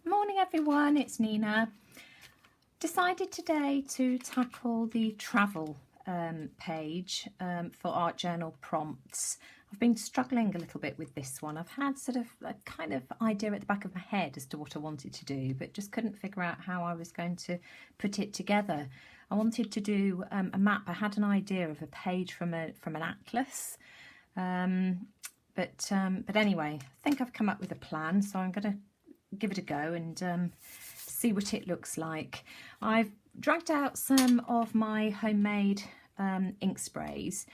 Morning everyone, it's Nina. Decided today to tackle the travel page for art journal prompts. I've been struggling a little bit with this one. I've had sort of a kind of idea at the back of my head as to what I wanted to do, but just couldn't figure out how I was going to put it together. I wanted to do a map. I had an idea of a page from an atlas, but anyway, I think I've come up with a plan, so I'm going to give it a go and see what it looks like. I've dragged out some of my homemade ink sprays.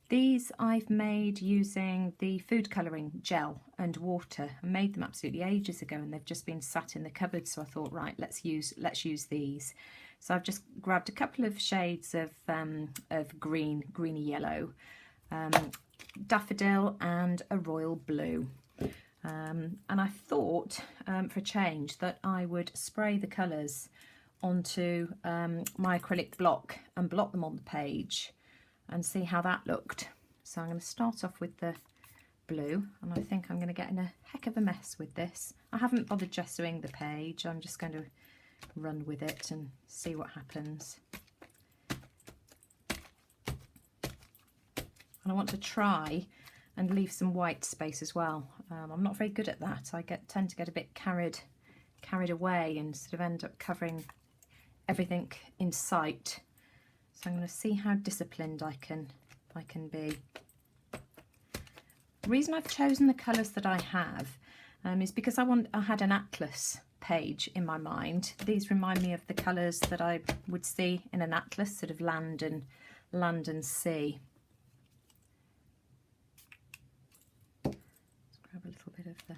These I've made using the food colouring gel and water. I made them absolutely ages ago and they've just been sat in the cupboard, so I thought, right, let's use these. So I've just grabbed a couple of shades of greeny yellow, daffodil and a royal blue. And I thought for a change that I would spray the colours onto my acrylic block and blot them on the page and see how that looked. So I'm going to start off with the blue, and I think I'm going to get in a heck of a mess with this. I haven't bothered gessoing the page, I'm just going to run with it and see what happens. And I want to try and leave some white space as well. I'm not very good at that. I tend to get a bit carried away and sort of end up covering everything in sight. So I'm going to see how disciplined I can be. The reason I've chosen the colours that I have is because I had an atlas page in my mind. These remind me of the colours that I would see in an atlas, sort of land and sea. Grab a little bit of the...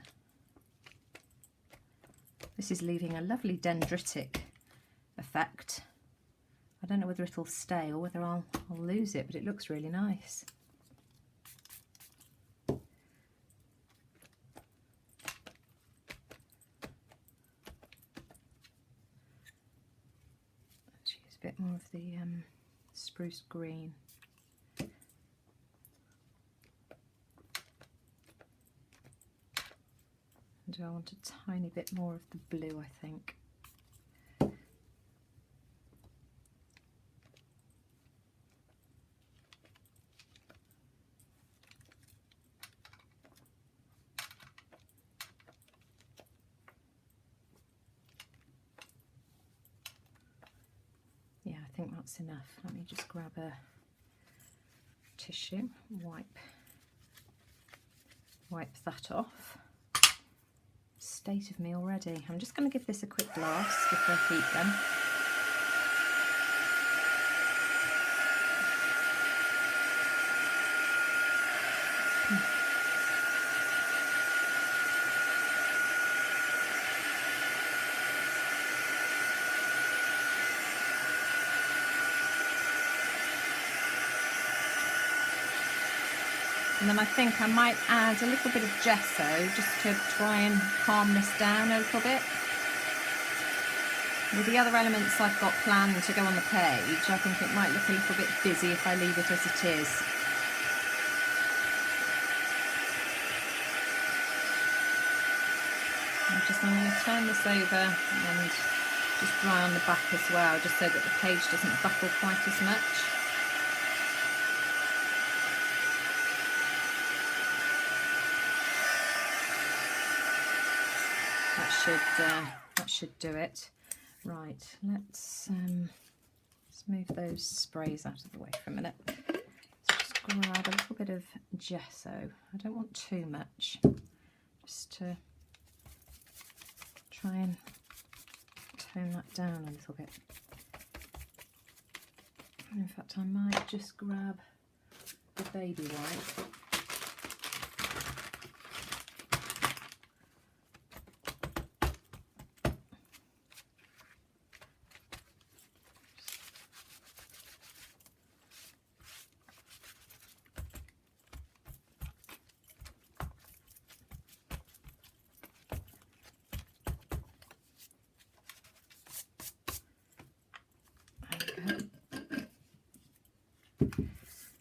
This is leaving a lovely dendritic effect. I don't know whether it'll stay or whether I'll lose it, but it looks really nice. Let's use a bit more of the spruce green. And I want a tiny bit more of the blue, I think. Yeah, I think that's enough. Let me just grab a tissue, wipe that off. State of me already. I'm just going to give this a quick blast with the heat gun. And then I think I might add a little bit of gesso just to try and calm this down a little bit. With the other elements I've got planned to go on the page, I think it might look a little bit busy if I leave it as it is. I'm going to turn this over and just dry on the back as well, just so that the page doesn't buckle quite as much. That should do it. Right, let's move those sprays out of the way for a minute. Let's just grab a little bit of gesso. I don't want too much, just to try and tone that down a little bit. In fact, I might just grab the baby white.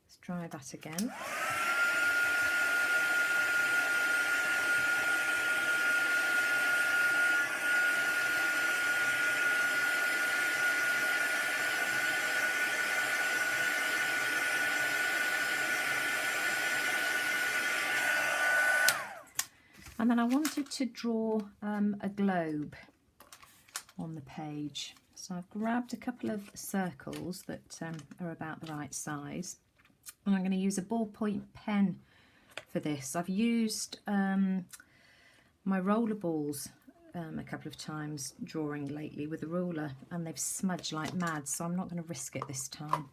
Let's try that again. And then I wanted to draw a globe on the page. So I've grabbed a couple of circles that are about the right size, and I'm going to use a ballpoint pen for this. I've used my roller balls a couple of times drawing lately with a ruler, and they've smudged like mad, so I'm not going to risk it this time.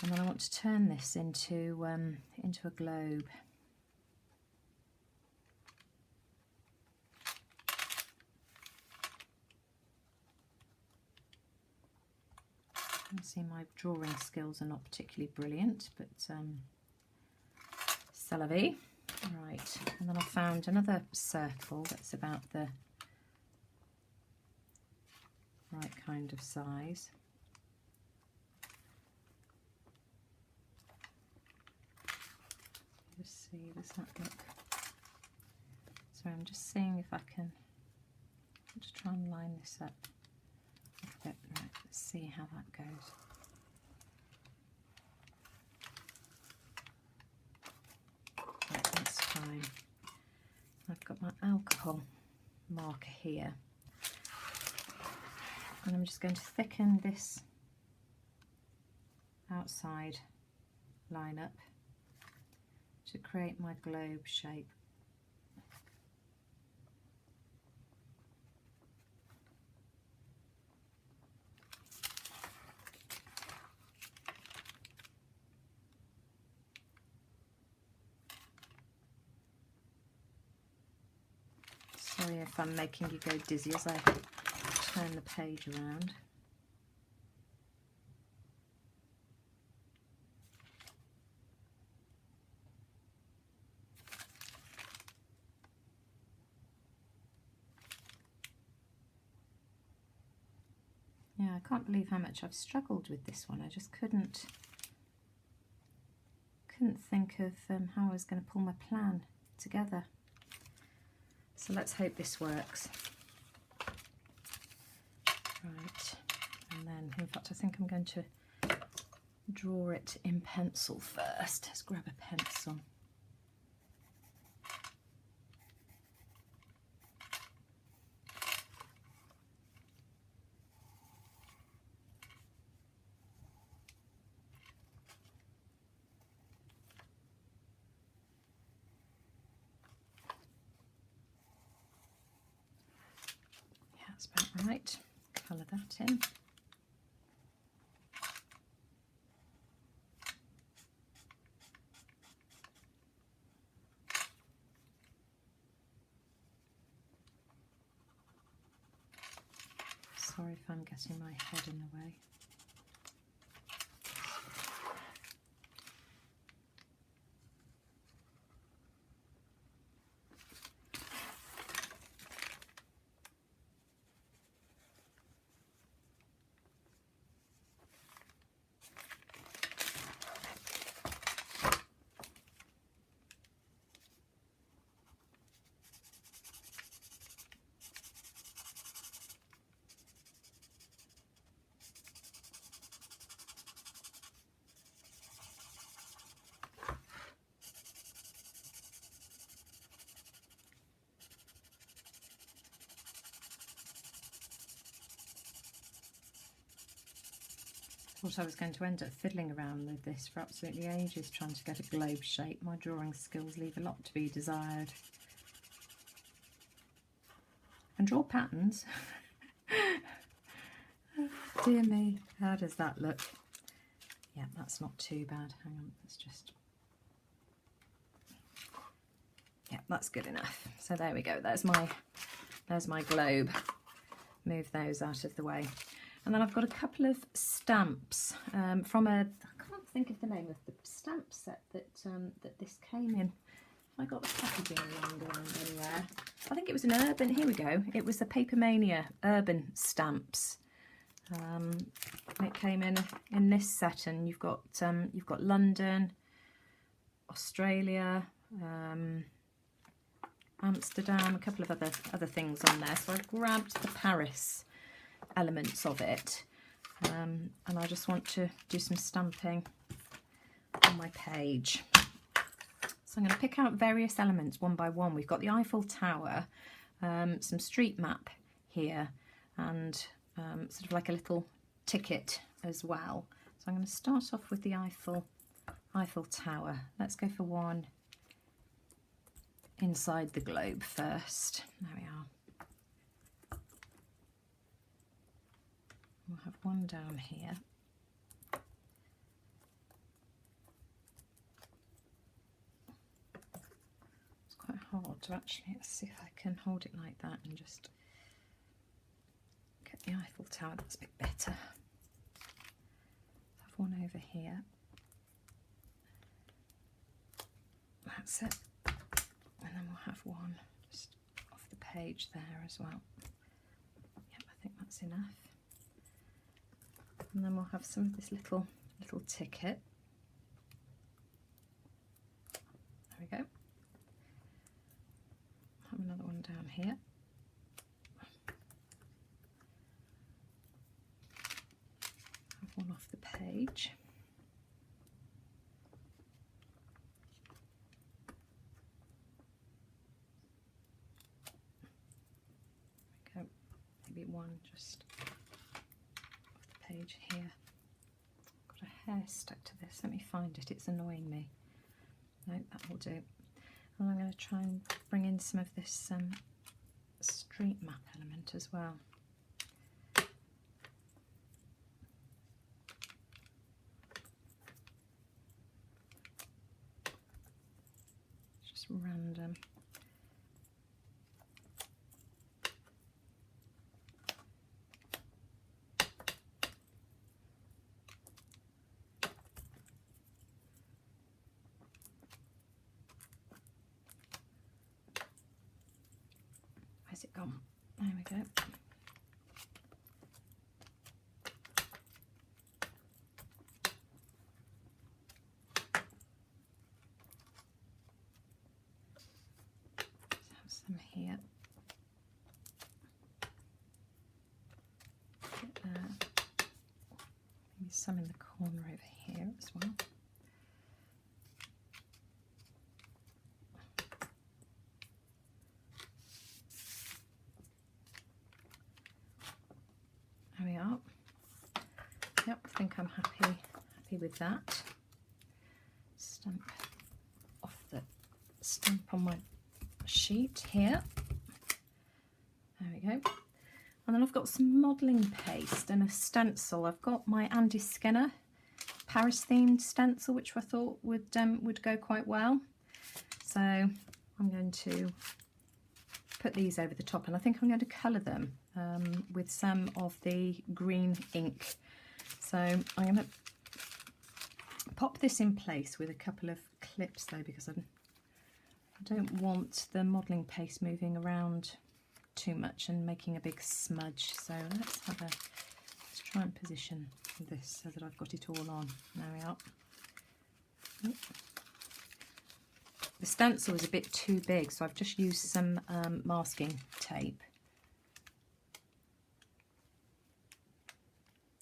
And then I want to turn this into a globe. You can see my drawing skills are not particularly brilliant, but c'est la vie. Right, and then I found another circle that's about the right kind of size. Just see, does that look? So I'm just seeing if I can just try and line this up a bit. Right, let's see how that goes. Right, that's fine. I've got my alcohol marker here, and I'm just going to thicken this outside line up to create my globe shape. Sorry if I'm making you go dizzy as I turn the page around. Yeah, I can't believe how much I've struggled with this one. I just couldn't think of how I was going to pull my plan together. So let's hope this works. Right, and then in fact I think I'm going to draw it in pencil first. Let's grab a pencil. That's about right. Colour that in. Sorry if I'm getting my head in the way. Thought I was going to end up fiddling around with this for absolutely ages trying to get a globe shape. My drawing skills leave a lot to be desired. And draw patterns. Dear me, how does that look? Yeah, that's not too bad. Hang on, let's just... Yeah, that's good enough. So there we go. There's my globe. Move those out of the way. And then I've got a couple of stamps from I can't think of the name of the stamp set that that this came in. I got the packaging wrong anywhere. I think it was an Urban, here we go. It was the Papermania Urban stamps. It came in this set, and you've got London, Australia, Amsterdam, a couple of other things on there. So I grabbed the Paris elements of it, and I just want to do some stamping on my page. So I'm going to pick out various elements one by one. We've got the Eiffel Tower, some street map here, and sort of like a little ticket as well. So I'm going to start off with the Eiffel Tower. Let's go for one inside the globe first. There we are. We'll have one down here. It's quite hard to actually, let's see if I can hold it like that and just get the Eiffel Tower. That's a bit better. Have one over here. That's it. And then we'll have one just off the page there as well. Yep, I think that's enough. And then we'll have some of this little ticket. There we go. Have another one down here. Have one off the page. There we go. Maybe one just page here. Got a hair stuck to this. Let me find it. It's annoying me. No, that will do. And I'm going to try and bring in some of this street map element as well. Just random. Where's it gone? There we go. Let's have some here. Maybe some in the corner over here as well. There we are. Yep, I think I'm happy with that. Stamp on my sheet here. There we go. And then I've got some modelling paste and a stencil. I've got my Andy Skinner Paris themed stencil, which I thought would go quite well. So I'm going to put these over the top, and I think I'm going to colour them with some of the green ink. So I'm going to pop this in place with a couple of clips though, because I don't want the modelling paste moving around too much and making a big smudge. So let's try and position this so that I've got it all on. There we are. The stencil is a bit too big, so I've just used some masking tape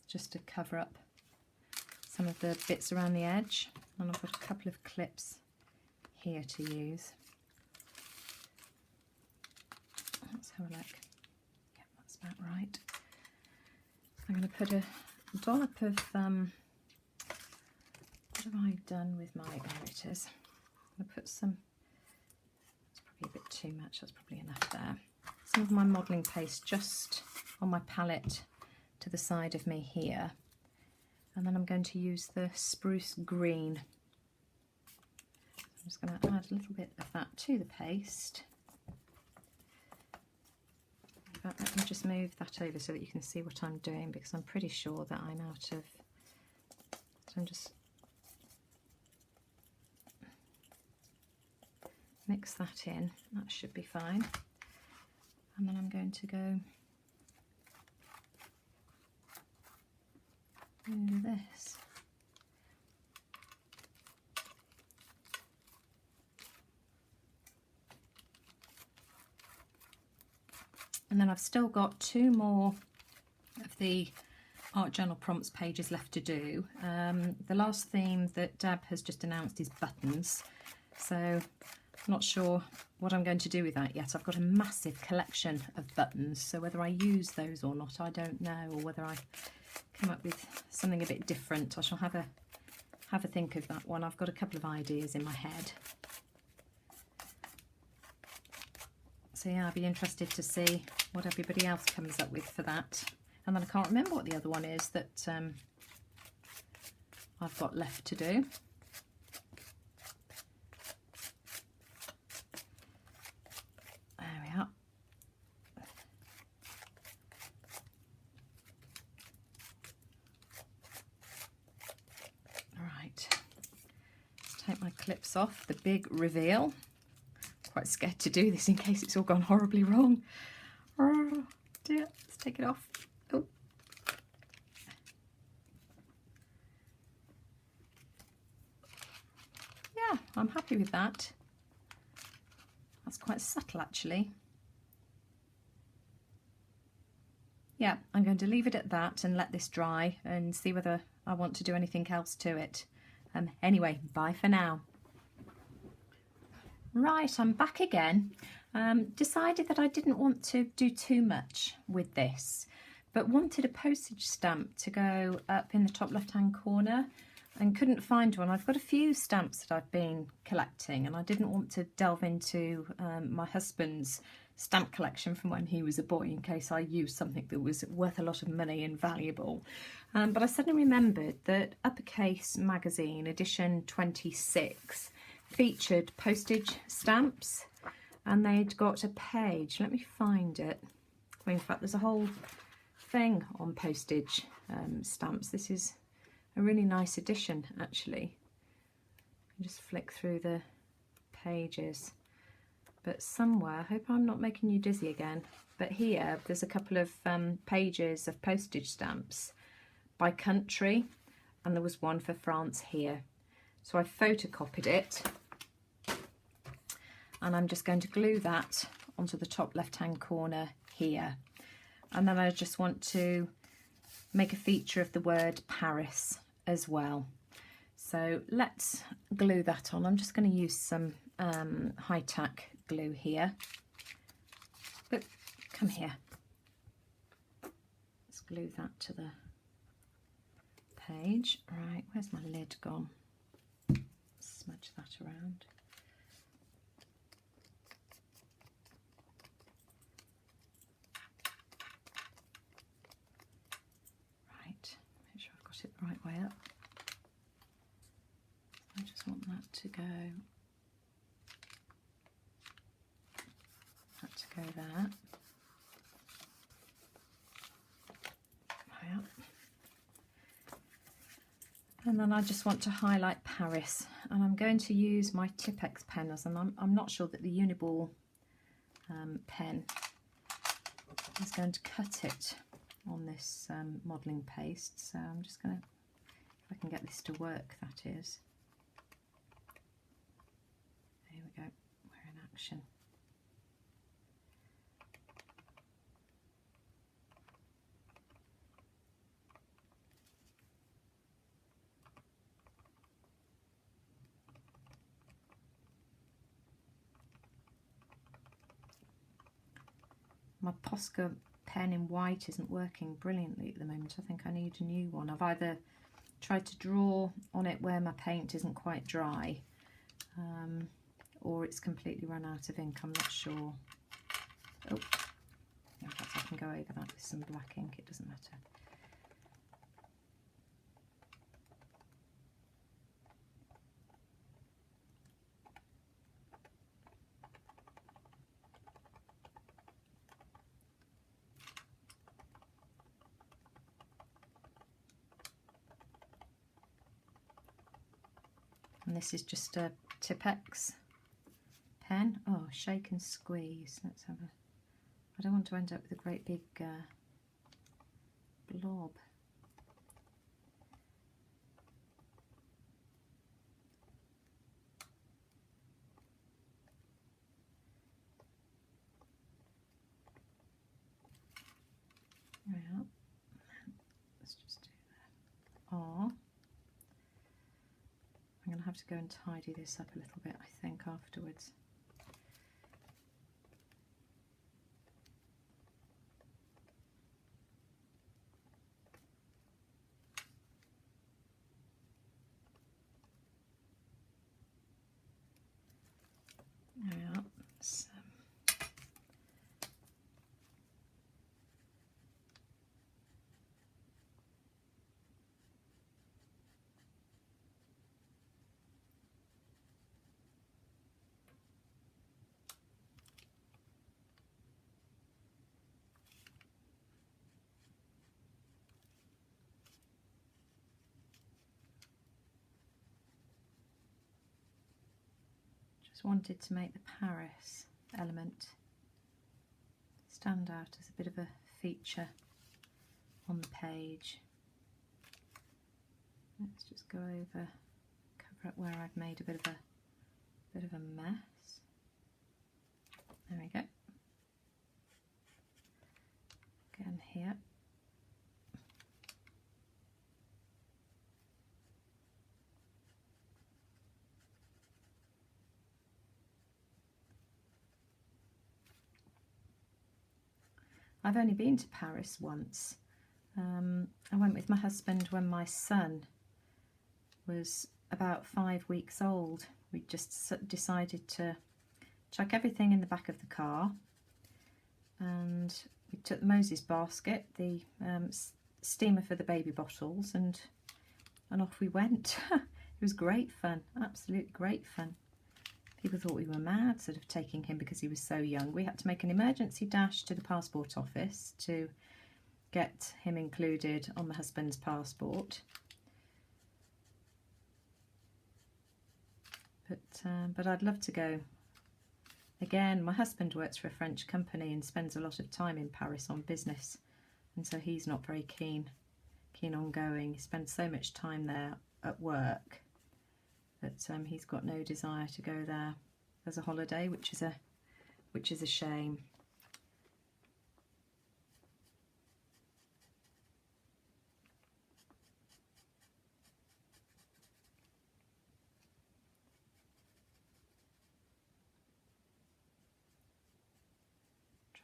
just to cover up some of the bits around the edge, and I've got a couple of clips here to use. Let's have a look. Yep, that's about right. I'm going to put a dollop of, what have I done with my, there it is. I'm going to put some, it's probably a bit too much, that's probably enough there. Some of my modelling paste just on my palette to the side of me here. And then I'm going to use the spruce green. I'm just going to add a little bit of that to the paste. But let me just move that over so that you can see what I'm doing, because I'm pretty sure that I'm out of, so I'm just mix that in, that should be fine. And then I'm going to go over this. And then I've still got 2 more of the Art Journal Prompts pages left to do. The last theme that Deb has just announced is buttons. So I'm not sure what I'm going to do with that yet. I've got a massive collection of buttons, so whether I use those or not, I don't know, or whether I come up with something a bit different. I shall have a think of that one. I've got a couple of ideas in my head. So yeah, I'd be interested to see what everybody else comes up with for that. And then I can't remember what the other one is that I've got left to do. There we are. Right, let's take my clips off. The big reveal. Quite scared to do this in case it's all gone horribly wrong. Oh dear, let's take it off. Oh. Yeah, I'm happy with that. That's quite subtle actually. Yeah, I'm going to leave it at that and let this dry and see whether I want to do anything else to it. Anyway, bye for now. Right, I'm back again. Decided that I didn't want to do too much with this, but wanted a postage stamp to go up in the top left-hand corner and couldn't find one. I've got a few stamps that I've been collecting and I didn't want to delve into my husband's stamp collection from when he was a boy in case I used something that was worth a lot of money and valuable. But I suddenly remembered that Uppercase magazine edition 26 featured postage stamps and they'd got a page. Let me find it. Well, in fact, there's a whole thing on postage stamps. This is a really nice edition actually. Just flick through the pages. But somewhere, I hope I'm not making you dizzy again, but here there's a couple of pages of postage stamps by country, and there was one for France here. So I photocopied it and I'm just going to glue that onto the top left hand corner here. And then I just want to make a feature of the word Paris as well. So let's glue that on. I'm just going to use some high-tack glue here. But come here. Let's glue that to the page. Right, where's my lid gone? Smudge that around. Right, make sure I've got it the right way up. I just want that to go there. Right. And then I just want to highlight Paris, and I'm going to use my Tipp-Ex pen, as I'm not sure that the Uniball pen is going to cut it on this modelling paste, so I'm just going to, if I can get this to work, that is. There we go, we're in action. My Posca pen in white isn't working brilliantly at the moment. I think I need a new one. I've either tried to draw on it where my paint isn't quite dry, or it's completely run out of ink. I'm not sure. Oh, in fact, I can go over that with some black ink. It doesn't matter. And this is just a Tipp-Ex pen. Oh, shake and squeeze. Let's have a... I don't want to end up with a great big blob. There we are. Let's just do that. Oh. I'm going to have have to go and tidy this up a little bit, I think, afterwards. There we are. So, just wanted to make the Paris element stand out as a bit of a feature on the page. Let's just go over, cover up where I've made a bit of a mess. There we go. Again here. I've only been to Paris once. I went with my husband when my son was about 5 weeks old. We just decided to chuck everything in the back of the car, and we took the Moses basket, the steamer for the baby bottles, and off we went. It was great fun, absolutely great fun. People thought we were mad sort of taking him because he was so young. We had to make an emergency dash to the passport office to get him included on the husband's passport. But I'd love to go again. My husband works for a French company and spends a lot of time in Paris on business, and so he's not very keen on going. He spends so much time there at work that he's got no desire to go there as a holiday, which is a shame.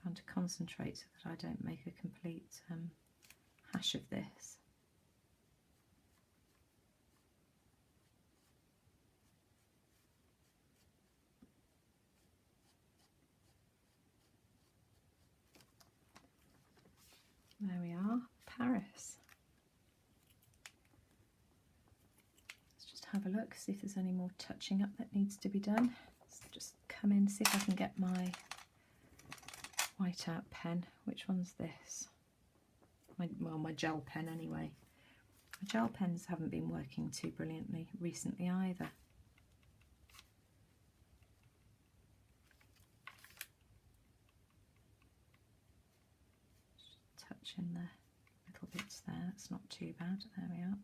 Trying to concentrate so that I don't make a complete hash of this. There we are, Paris. Let's just have a look, see if there's any more touching up that needs to be done. Let's just come in, see if I can get my whiteout pen. Which one's this? Well, my gel pen anyway. My gel pens haven't been working too brilliantly recently either. Touch in the little bits there, that's not too bad. There we are.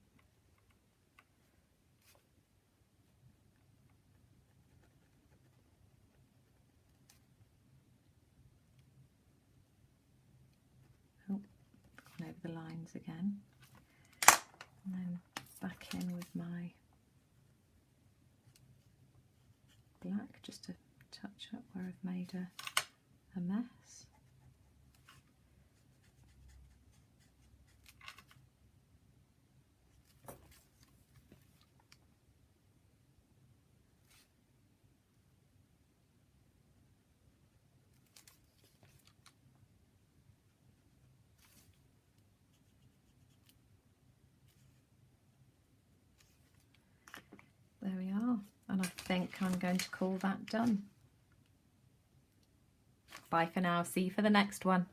Oh, gone over the lines again. And then back in with my black just to touch up where I've made a mess. There we are, and I think I'm going to call that done. Bye for now, see you for the next one.